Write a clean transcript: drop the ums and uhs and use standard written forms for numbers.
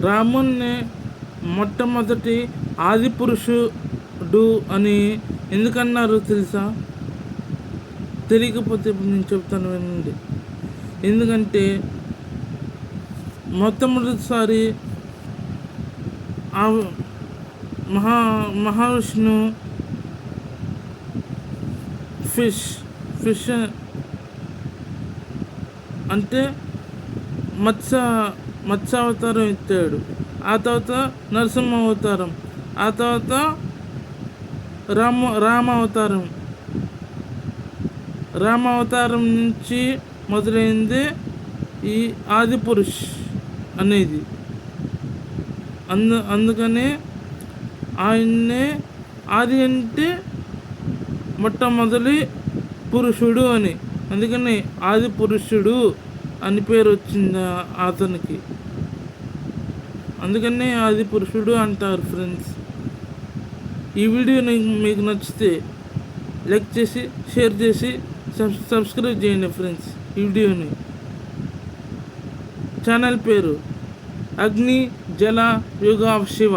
రాముణ్ణి మొట్టమొదటి ఆది పురుషుడు అని ఎందుకన్నారు తెలుసా? తెలియకపోతే ఇప్పుడు నేను చెప్తాను వినండి. ఎందుకంటే మొట్టమొదటిసారి ఆ మహావిష్ణు ఫిష్ అంటే మత్స్యావతారం ఎత్తాడు. ఆ తర్వాత నరసింహ అవతారం, ఆ తర్వాత రామావతారం నుంచి మొదలైంది ఈ ఆది పురుష్ అనేది. అందుకనే ఆయన్నే ఆది అంటే మొట్టమొదటి పురుషుడు అని, అందుకని ఆది పురుషుడు అని పేరు వచ్చింది అతనికి. అందుకనే ఆది పురుషుడు అంటారు. ఫ్రెండ్స్, ఈ వీడియో మీకు నచ్చితే లైక్ చేసి, షేర్ చేసి, సబ్స్క్రైబ్ చేయండి ఫ్రెండ్స్. ఈ వీడియోని ఛానల్ పేరు అగ్ని జల యుగ శివ.